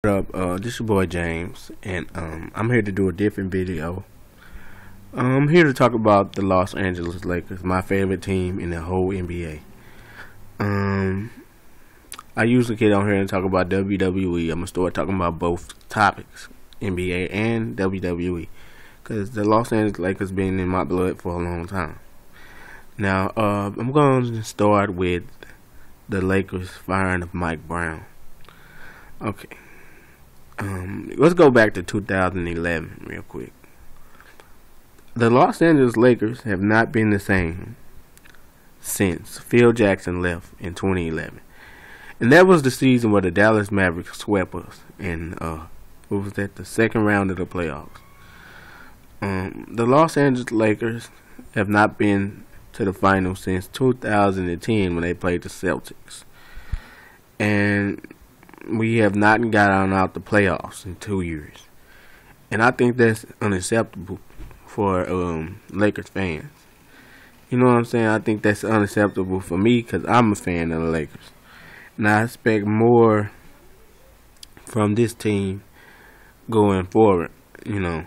What up? This your boy James, and I'm here to do a different video. I'm here to talk about the Los Angeles Lakers, my favorite team in the whole NBA. I usually get on here and talk about WWE. I'm gonna start talking about both topics, NBA and WWE, because the Los Angeles Lakers been in my blood for a long time. Now, I'm going to start with the Lakers firing of Mike Brown. Okay. Let's go back to 2011 real quick. The Los Angeles Lakers have not been the same since Phil Jackson left in 2011. And that was the season where the Dallas Mavericks swept us in, what was that, the second round of the playoffs. The Los Angeles Lakers have not been to the finals since 2010 when they played the Celtics. And we have not gotten out the playoffs in 2 years. And I think that's unacceptable for Lakers fans. You know what I'm saying? I think that's unacceptable for me because I'm a fan of the Lakers. And I expect more from this team going forward. You know,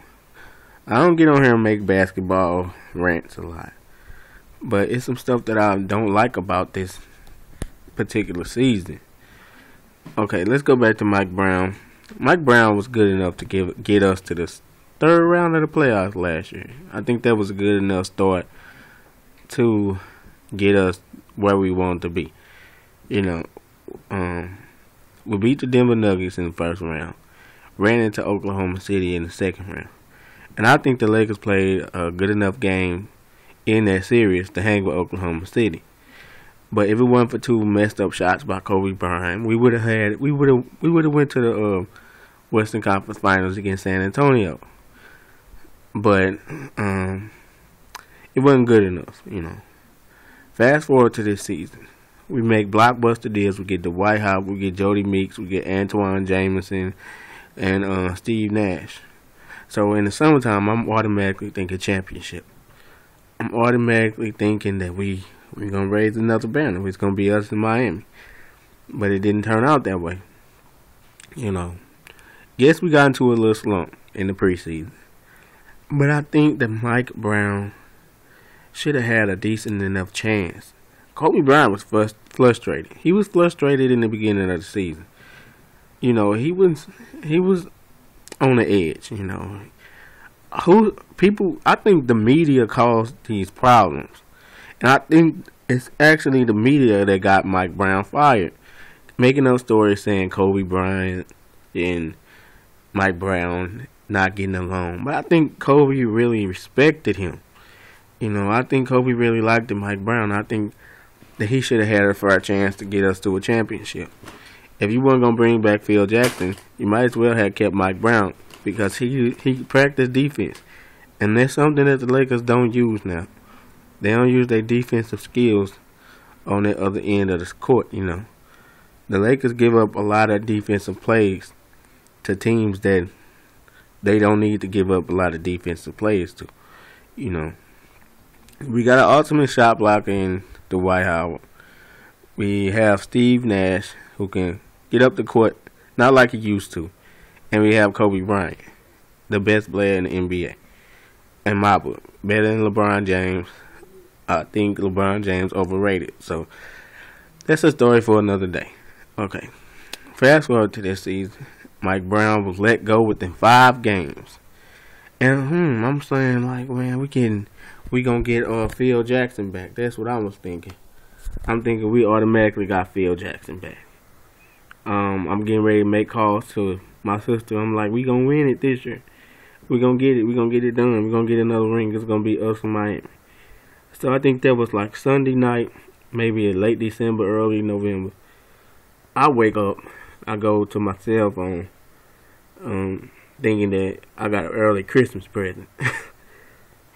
I don't get on here and make basketball rants a lot. But it's some stuff that I don't like about this particular season. Okay, let's go back to Mike Brown. Mike Brown was good enough to get us to the third round of the playoffs last year. I think that was a good enough start to get us where we want to be. You know, we beat the Denver Nuggets in the first round, ran into Oklahoma City in the second round, and I think the Lakers played a good enough game in that series to hang with Oklahoma City. But if it wasn't for two messed up shots by Kobe Bryant, we would have went to the Western Conference Finals against San Antonio. But it wasn't good enough, you know. Fast forward to this season, we make blockbuster deals. We get Dwight Howard, we get Jody Meeks, we get Antoine Jameson, and Steve Nash. So in the summertime, I'm automatically thinking championship. I'm automatically thinking that we're going to raise another banner. It's going to be us in Miami. But it didn't turn out that way. You know. Yes, we got into a little slump in the preseason. But I think that Mike Brown should have had a decent enough chance. Kobe Bryant was frustrated. He was frustrated in the beginning of the season. You know, he was on the edge, you know. I think the media caused these problems. And I think it's actually the media that got Mike Brown fired. Making those stories saying Kobe Bryant and Mike Brown not getting along. But I think Kobe really respected him. You know, I think Kobe really liked Mike Brown. I think that he should have had a fair chance to get us to a championship. If you weren't going to bring back Phil Jackson, you might as well have kept Mike Brown because he practiced defense. And that's something that the Lakers don't use now. They don't use their defensive skills on the other end of the court, you know. The Lakers give up a lot of defensive plays to teams that they don't need to give up a lot of defensive plays to, you know. We got an ultimate shot blocker in Dwight Howard. We have Steve Nash who can get up the court, not like he used to. And we have Kobe Bryant, the best player in the NBA. In my book, better than LeBron James. I think LeBron James overrated. So that's a story for another day. Okay. Fast forward to this season. Mike Brown was let go within 5 games. And I'm saying like, man, we gonna get Phil Jackson back. That's what I was thinking. I'm thinking we automatically got Phil Jackson back. I'm getting ready to make calls to my sister. I'm like, we gonna win it this year. We gonna get it. We gonna get it done. We gonna get another ring. It's gonna be us in Miami. So I think that was like Sunday night, maybe in late December, early November. I wake up, I go to my cell phone, thinking that I got an early Christmas present.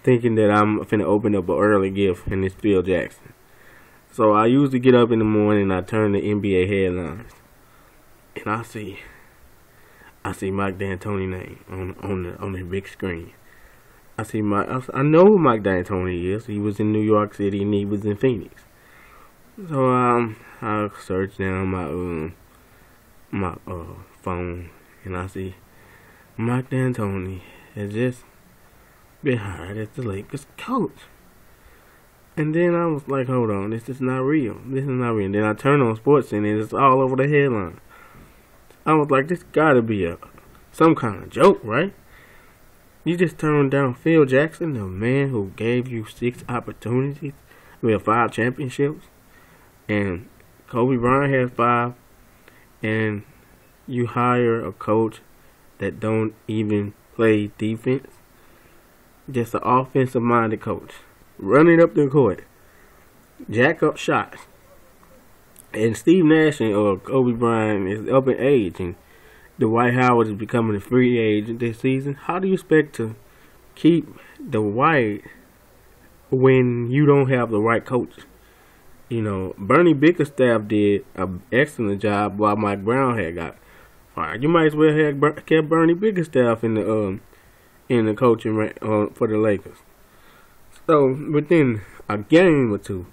Thinking that I'm finna open up an early gift, and it's Phil Jackson. So I usually get up in the morning and I turn the NBA headlines. And I see Mike D'Antoni name on the big screen. I know who Mike D'Antoni is. He was in New York City and he was in Phoenix. So I searched down my phone and I see Mike D'Antoni has just been hired as the Lakers coach. And then I was like, hold on, this is not real. This is not real. And then I turned on SportsCenter and it's all over the headline. I was like, this gotta be some kind of joke, right? You just turned down Phil Jackson, the man who gave you 6 opportunities, 5 championships, and Kobe Bryant has 5, and you hire a coach that don't even play defense, just an offensive-minded coach, running up the court, jack up shots. And Steve Nash or Kobe Bryant is up in age, and Dwight Howard is becoming a free agent this season. How do you expect to keep Dwight when you don't have the right coach? You know, Bernie Bickerstaff did an excellent job while Mike Brown had got fired. You might as well have kept Bernie Bickerstaff in the coaching for the Lakers. So within a game or two,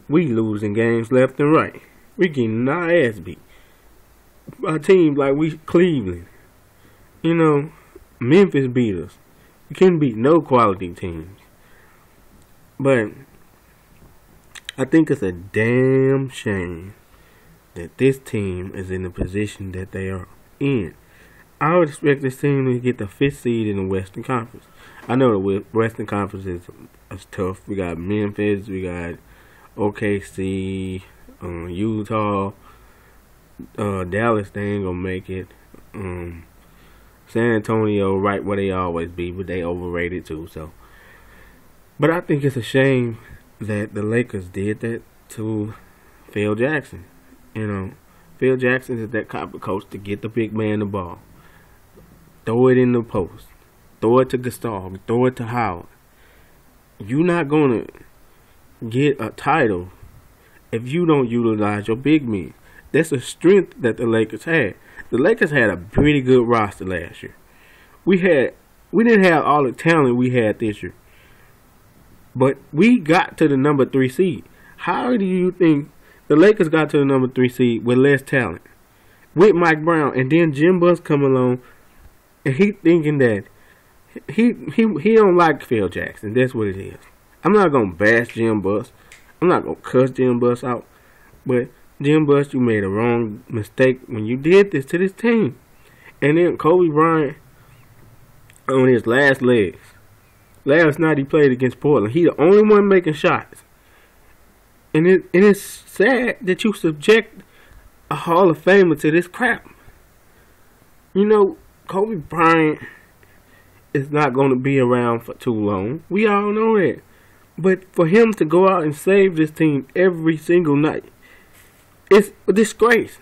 we losing games left and right. We getting our ass beat by teams like Cleveland. You know, Memphis beat us. We couldn't beat no quality teams. But I think it's a damn shame that this team is in the position that they are in. I would expect this team to get the 5th seed in the Western Conference. I know the Western Conference is tough. We got Memphis, we got OKC, Utah, Dallas, they ain't gonna make it. San Antonio, right where they always be, but they overrated too. So, but I think it's a shame that the Lakers did that to Phil Jackson. You know, Phil Jackson is that type of coach to get the big man the ball, throw it in the post, throw it to Gasol, throw it to Howard. You're not gonna get a title if you don't utilize your big men. That's a strength that the Lakers had. The Lakers had a pretty good roster last year. We didn't have all the talent we had this year, but we got to the number 3 seed. How do you think the Lakers got to the number 3 seed with less talent, with Mike Brown, and then Jim Buss come along, and he thinking that he don't like Phil Jackson. That's what it is. I'm not gonna bash Jim Buss. I'm not gonna cuss Jim Buss out, but Jim Buss, you made a wrong mistake when you did this to this team. And then Kobe Bryant, on his last legs, last night he played against Portland. He the only one making shots, and it's sad that you subject a Hall of Famer to this crap. You know, Kobe Bryant is not going to be around for too long. We all know that. But for him to go out and save this team every single night, it's a disgrace.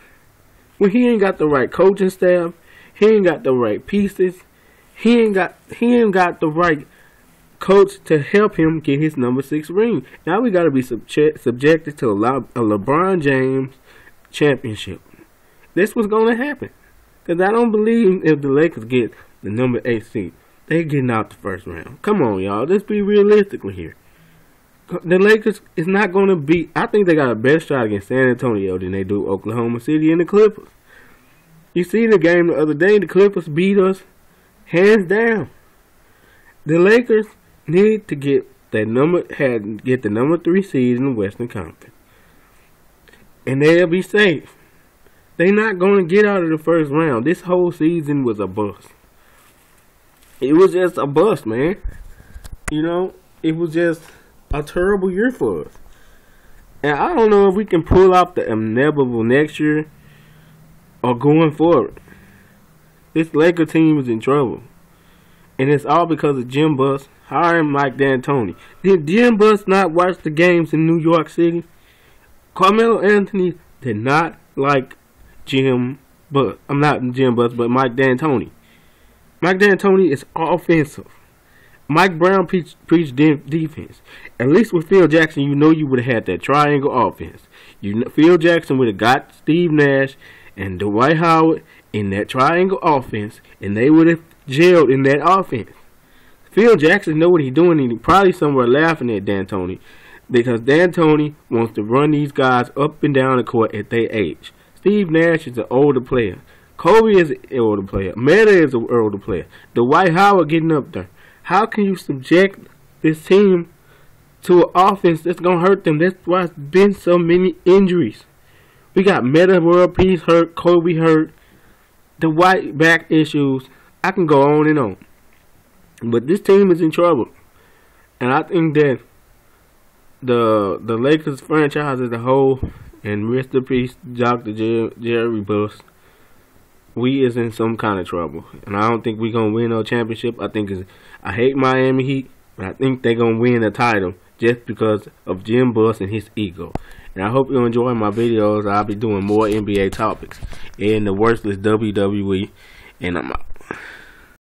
When he ain't got the right coaching staff, he ain't got the right pieces, he ain't got the right coach to help him get his number 6 ring. Now we got to be subjected to a LeBron James championship. This was going to happen. Because I don't believe if the Lakers get the number 8 seed, they getting out the first round. Come on, y'all. Let's be realistically here. The Lakers is not going to beat. I think they got a better shot against San Antonio than they do Oklahoma City and the Clippers. You see the game the other day, the Clippers beat us hands down. The Lakers need to get the number 3 seed in the Western Conference, and they'll be safe. They're not going to get out of the first round. This whole season was a bust. It was just a bust, man. You know, it was just a terrible year for us. And I don't know if we can pull out the inevitable next year or going forward. This Laker team is in trouble. And it's all because of Jim Buss hiring Mike D'Antoni. Did Jim Buss not watch the games in New York City? Carmelo Anthony did not like Jim Buss. I'm not Jim Buss, but Mike D'Antoni. Mike D'Antoni is offensive. Mike Brown preached defense. At least with Phil Jackson, you know you would have had that triangle offense. Phil Jackson would have got Steve Nash and Dwight Howard in that triangle offense, and they would have gelled in that offense. Phil Jackson know what he's doing, and he's probably somewhere laughing at D'Antoni, because D'Antoni wants to run these guys up and down the court at their age. Steve Nash is an older player. Kobe is an older player. Meta is an older player. Dwight Howard getting up there. How can you subject this team to an offense that's gonna hurt them? That's why it's been so many injuries. We got Meta World Peace hurt, Kobe hurt, Dwight back issues. I can go on and on. But this team is in trouble. And I think that the Lakers franchise as a whole, and rest in peace, Dr. Jerry Buss, we is in some kind of trouble. And I don't think we're going to win no championship. I hate Miami Heat, but I think they're going to win the title just because of Jim Buss and his ego. And I hope you enjoy my videos. I'll be doing more NBA topics. And the worst is WWE. And I'm out.